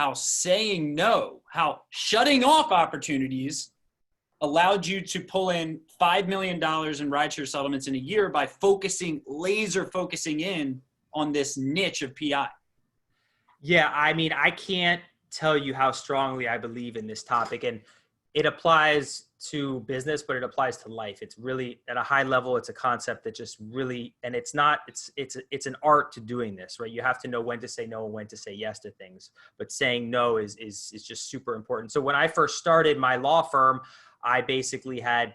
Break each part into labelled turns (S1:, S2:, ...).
S1: how saying no, how shutting off opportunities allowed you to pull in $5 million in rideshare settlements in a year by laser focusing in on this niche of PI.
S2: Yeah, I mean, I can't tell you how strongly I believe in this topic, and it applies to business, but it applies to life. It's really at a high level. It's a concept that just really, and it's an art to doing this, right? You have to know when to say no and when to say yes to things, but saying no is just super important. So when I first started my law firm, I basically had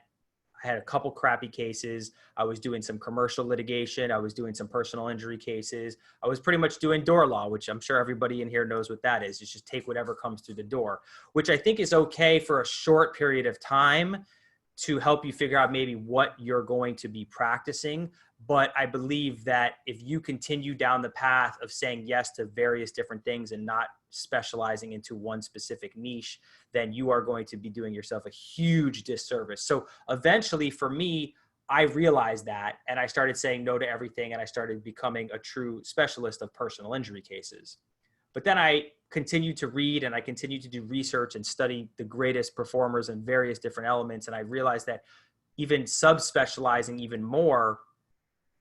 S2: a couple crappy cases. I was doing some commercial litigation. I was doing some personal injury cases. I was pretty much doing door law, which I'm sure everybody in here knows what that is. It's just take whatever comes through the door, which I think is okay for a short period of time to help you figure out maybe what you're going to be practicing. But I believe that if you continue down the path of saying yes to various different things and not specializing into one specific niche, then you are going to be doing yourself a huge disservice. So eventually for me, I realized that, and I started saying no to everything, and I started becoming a true specialist of personal injury cases. But then I continued to read, and I continued to do research and study the greatest performers in various different elements. And I realized that even subspecializing even more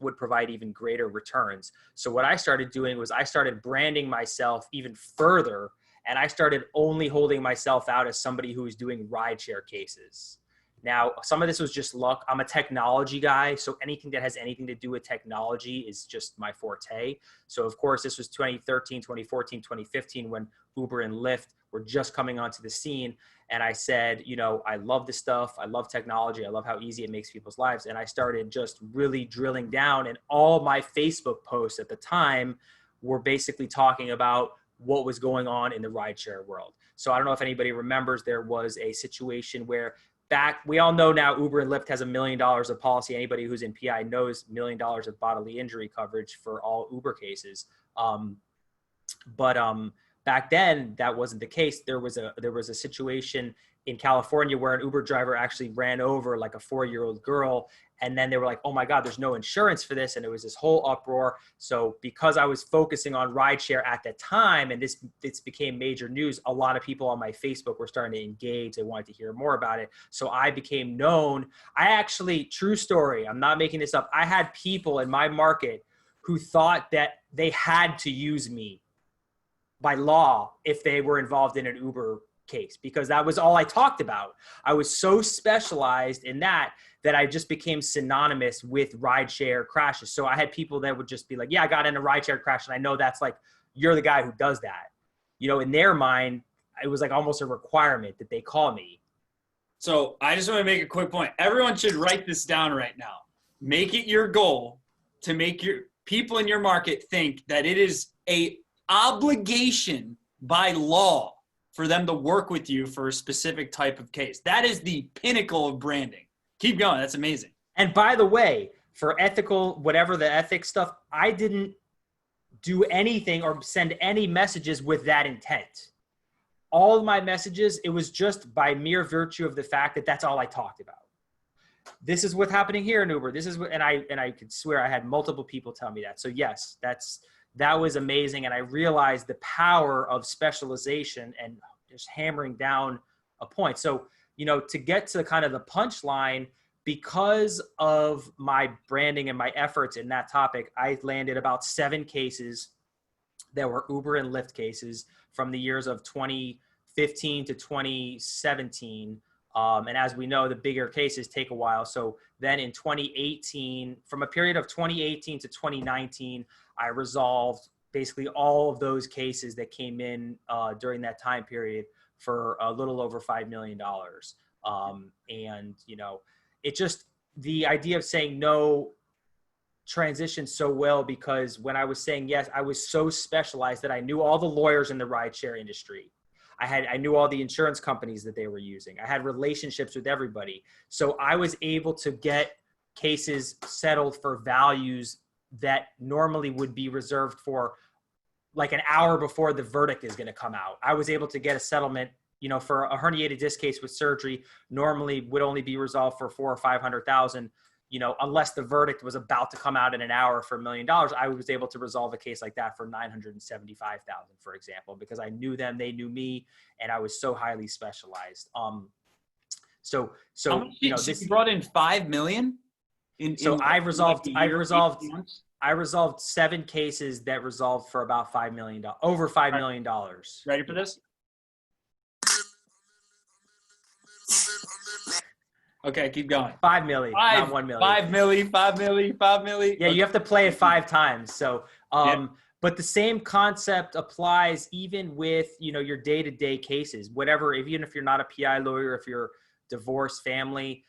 S2: would provide even greater returns. So what I started doing was I started branding myself even further, and I started only holding myself out as somebody who was doing rideshare cases. Now, some of this was just luck. I'm a technology guy, so anything that has anything to do with technology is just my forte. So of course, this was 2013, 2014, 2015, when Uber and Lyft were just coming onto the scene. And I said, you know, I love this stuff. I love technology. I love how easy it makes people's lives. And I started just really drilling down, and all my Facebook posts at the time were basically talking about what was going on in the rideshare world. So I don't know if anybody remembers, there was a situation where we all know now Uber and Lyft has $1 million of policy. Anybody who's in PI knows $1 million of bodily injury coverage for all Uber cases. Back then, that wasn't the case. There was a situation in California where an Uber driver actually ran over like a 4-year-old girl. And then they were like, oh my God, there's no insurance for this. And it was this whole uproar. So because I was focusing on rideshare at the time, and this became major news, a lot of people on my Facebook were starting to engage. They wanted to hear more about it. So I became known. I actually, true story, I'm not making this up. I had people in my market who thought that they had to use me by law if they were involved in an Uber case, because that was all I talked about. I was so specialized in that I just became synonymous with rideshare crashes. So I had people that would just be like, yeah, I got in a rideshare crash. And I know that's like, you're the guy who does that. You know, in their mind, it was like almost a requirement that they call me.
S1: So I just want to make a quick point. Everyone should write this down right now. Make it your goal to make your people in your market think that it is a obligation by law for them to work with you for a specific type of case. That is the pinnacle of branding. Keep going. That's amazing.
S2: And by the way, for ethical, whatever the ethics stuff, I didn't do anything or send any messages with that intent. All of my messages, it was just by mere virtue of the fact that that's all I talked about. This is what's happening here in Uber. This is what, and I could swear I had multiple people tell me that. So yes, that was amazing. And I realized the power of specialization and just hammering down a point. So, you know, to get to kind of the punchline, because of my branding and my efforts in that topic, I landed about 7 cases that were Uber and Lyft cases from the years of 2015 to 2017. And as we know, the bigger cases take a while. So then in 2018, from a period of 2018 to 2019, I resolved basically all of those cases that came in during that time period for a little over $5 million. And, you know, it just, the idea of saying no transitioned so well, because when I was saying yes, I was so specialized that I knew all the lawyers in the rideshare industry. I knew all the insurance companies that they were using. I had relationships with everybody. So I was able to get cases settled for values that normally would be reserved for like an hour before the verdict is going to come out. I was able to get a settlement, you know, for a herniated disc case with surgery, normally would only be resolved for $400,000 or $500,000. unless the verdict was about to come out in an hour for $1 million, I was able to resolve a case like that for $975,000, for example, because I knew them, they knew me, and I was so highly specialized. So
S1: How much you brought in 5 million?
S2: I resolved 7 cases that resolved for about $5 million, over $5 million.
S1: Ready for this? Okay, keep going.
S2: 5 million, not 1 million.
S1: 5 million, 5 million, 5 million.
S2: Yeah,
S1: okay.
S2: You have to play it 5 times. So, but the same concept applies even with, your day-to-day cases, whatever, even if you're not a PI lawyer, if you're divorced family,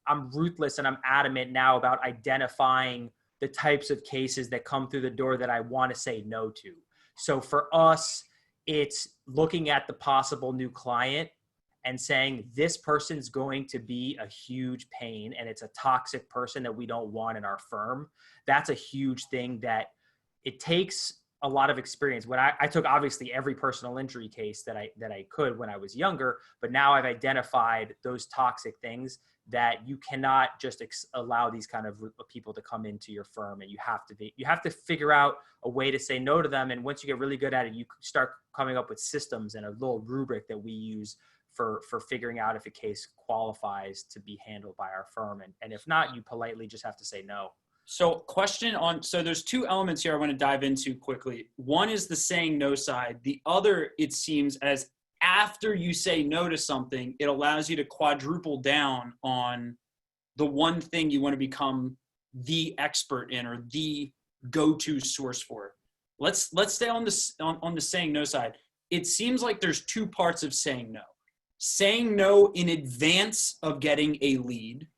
S2: I'm ruthless and I'm adamant now about identifying the types of cases that come through the door that I want to say no to. So for us, it's looking at the possible new client and saying, this person's going to be a huge pain and it's a toxic person that we don't want in our firm. That's a huge thing that it takes a lot of experience. When I took obviously every personal injury case that I could when I was younger, but now I've identified those toxic things that you cannot just allow these kind of people to come into your firm, and you have to figure out a way to say no to them. And once you get really good at it, you start coming up with systems and a little rubric that we use for figuring out if a case qualifies to be handled by our firm. And if not, you politely just have to say no.
S1: So so there's 2 elements here I want to dive into quickly. One is the saying no side. The other, it seems, as after you say no to something, it allows you to quadruple down on the one thing you want to become the expert in or the go-to source for. Let's stay on the saying no side. It seems like there's 2 parts of saying no. Saying no in advance of getting a lead,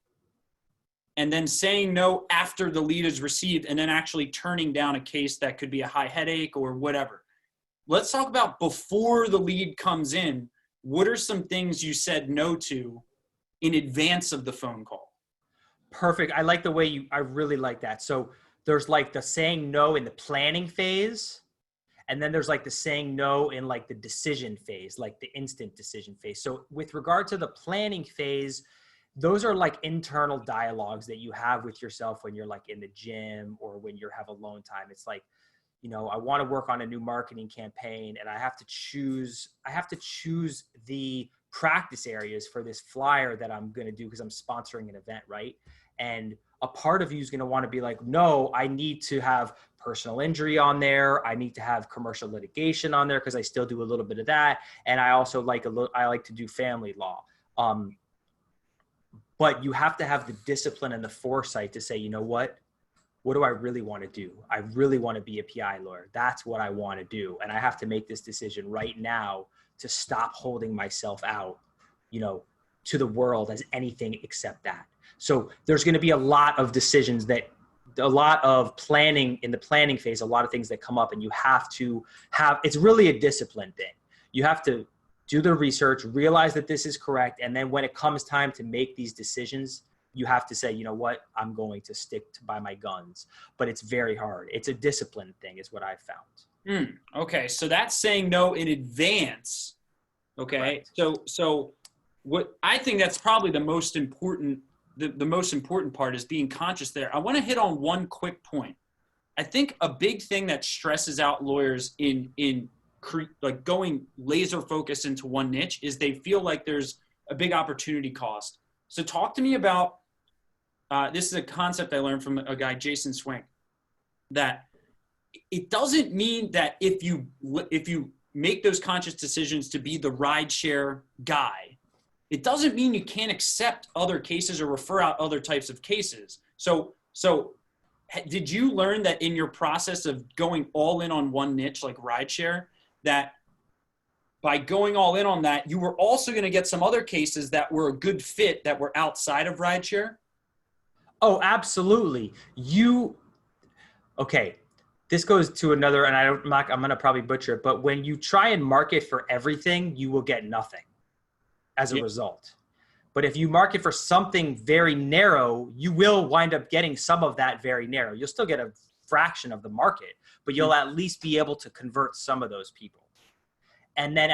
S1: and then saying no after the lead is received, and then actually turning down a case that could be a high headache or whatever. Let's talk about before the lead comes in. What are some things you said no to in advance of the phone call?
S2: Perfect. I like the way I really like that. So there's like the saying no in the planning phase. And then there's like the saying no in like the decision phase, like the instant decision phase. So with regard to the planning phase, those are like internal dialogues that you have with yourself when you're like in the gym or when you have alone time. It's like, I want to work on a new marketing campaign and I have to choose the practice areas for this flyer that I'm going to do because I'm sponsoring an event, right? And a part of you is going to want to be like, no, I need to have personal injury on there. I need to have commercial litigation on there because I still do a little bit of that. And I also I like to do family law. But you have to have the discipline and the foresight to say, you know what do I really want to do? I really want to be a PI lawyer. That's what I want to do. And I have to make this decision right now to stop holding myself out, to the world as anything except that. So there's going to be a lot of decisions a lot of planning in the planning phase, a lot of things that come up, and you have to it's really a discipline thing. You have to do the research, realize that this is correct. And then when it comes time to make these decisions, you have to say, you know what, I'm going to stick by my guns. But it's very hard. It's a discipline thing is what I've found.
S1: Okay. So that's saying no in advance. Okay. Right. So what I think that's probably the most important, the most important part is being conscious there. I want to hit on one quick point. I think a big thing that stresses out lawyers in like going laser focused into one niche is they feel like there's a big opportunity cost. So talk to me about, this is a concept I learned from a guy, Jason Swink, that it doesn't mean that if you make those conscious decisions to be the rideshare guy, it doesn't mean you can't accept other cases or refer out other types of cases. So did you learn that in your process of going all in on one niche like rideshare, that by going all in on that, you were also going to get some other cases that were a good fit that were outside of rideshare?
S2: Oh, absolutely. Okay. This goes to another, and I'm going to probably butcher it, but when you try and market for everything, you will get nothing as a result. But if you market for something very narrow, you will wind up getting some of that very narrow. You'll still get a fraction of the market, but you'll at least be able to convert some of those people. And then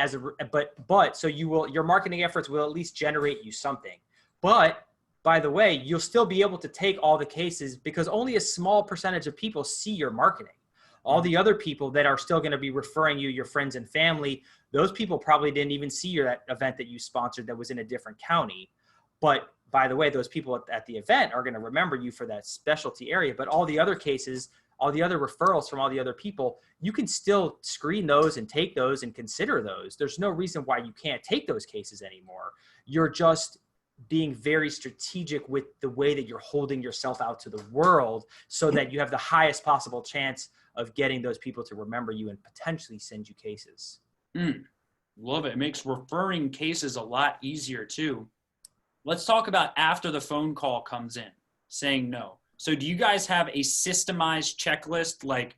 S2: so your marketing efforts will at least generate you something. But by the way, you'll still be able to take all the cases because only a small percentage of people see your marketing. All the other people that are still going to be referring you, your friends and family, those people probably didn't even see that event that you sponsored that was in a different county. But by the way, those people at the event are going to remember you for that specialty area. But all the other cases, all the other referrals from all the other people, you can still screen those and take those and consider those. There's no reason why you can't take those cases anymore. You're just being very strategic with the way that you're holding yourself out to the world so that you have the highest possible chance of getting those people to remember you and potentially send you cases.
S1: Love it. It makes referring cases a lot easier too. Let's talk about after the phone call comes in, saying no. So do you guys have a systemized checklist, like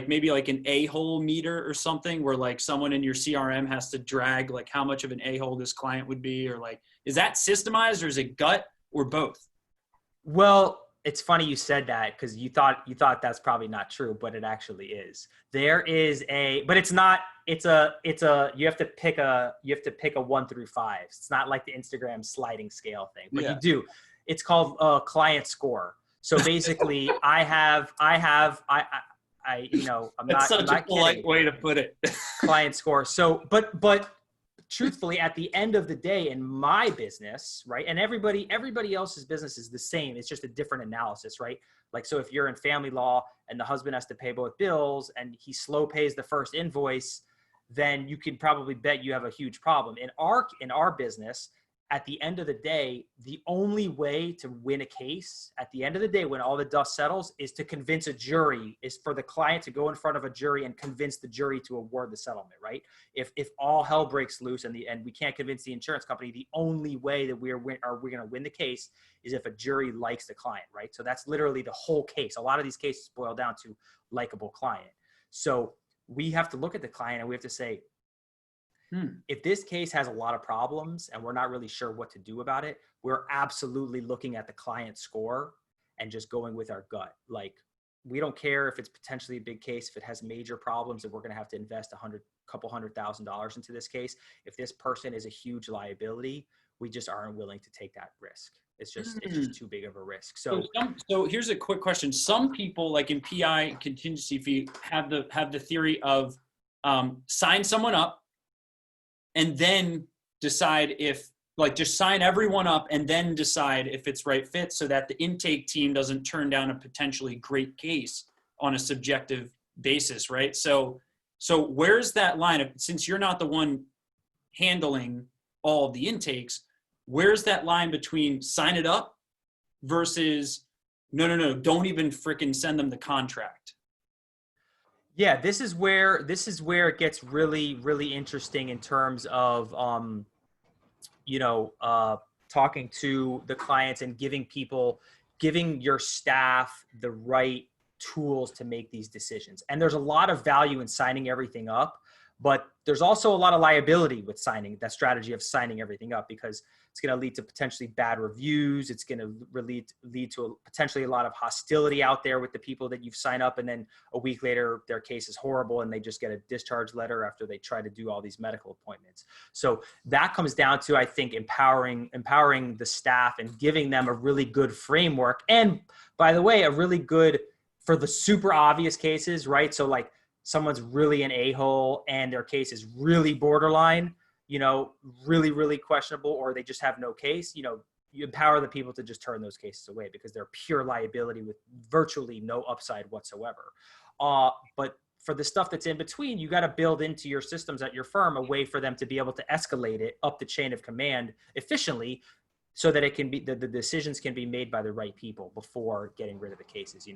S1: maybe like an a-hole meter or something where like someone in your CRM has to drag like how much of an a-hole this client would be, or like, is that systemized or is it gut or both?
S2: Well, it's funny you said that because you thought that's probably not true, but it actually is. There is but it's not, you have to pick a 1 through 5. It's not like the Instagram sliding scale thing, but you do. It's called client score. So basically I'm
S1: That's such
S2: not
S1: a polite
S2: kidding.
S1: way to put it.
S2: Client score. So, but truthfully, at the end of the day, in my business, right, and everybody else's business is the same. It's just a different analysis, right? Like, so if you're in family law and the husband has to pay both bills and he slow pays the first invoice, then you can probably bet you have a huge problem. In our business, at the end of the day, the only way to win a case at the end of the day, when all the dust settles, is to convince a jury, is for the client to go in front of a jury and convince the jury to award the settlement, right? If all hell breaks loose and we can't convince the insurance company, the only way that we're going to win the case is if a jury likes the client, right? So that's literally the whole case. A lot of these cases boil down to likable client. So we have to look at the client and we have to say, if this case has a lot of problems and we're not really sure what to do about it, we're absolutely looking at the client score and just going with our gut. Like, we don't care if it's potentially a big case, if it has major problems and we're going to have to invest couple $100,000 into this case. If this person is a huge liability, we just aren't willing to take that risk. It's just too big of a risk. So
S1: here's a quick question. Some people, like in PI contingency fee, have the theory of sign someone up and then decide if, like, just sign everyone up and then decide if it's right fit, so that the intake team doesn't turn down a potentially great case on a subjective basis, right? So where's that line? Since you're not the one handling all of the intakes, where's that line between sign it up versus no, don't even freaking send them the contract?
S2: Yeah, this is where it gets really, really interesting in terms of, talking to the clients and giving your staff the right tools to make these decisions. And there's a lot of value in signing everything up, but there's also a lot of liability with that strategy of signing everything up, because it's going to lead to potentially bad reviews. It's going to lead to potentially a lot of hostility out there with the people that you've signed up. And then a week later, their case is horrible and they just get a discharge letter after they try to do all these medical appointments. So that comes down to, I think, empowering the staff and giving them a really good framework. And by the way, a really good, for the super obvious cases, right? So like, someone's really an a-hole and their case is really borderline, really, really questionable, or they just have no case, you empower the people to just turn those cases away because they're pure liability with virtually no upside whatsoever. But for the stuff that's in between, you got to build into your systems at your firm a way for them to be able to escalate it up the chain of command efficiently, so that it can be, the decisions can be made by the right people before getting rid of the cases,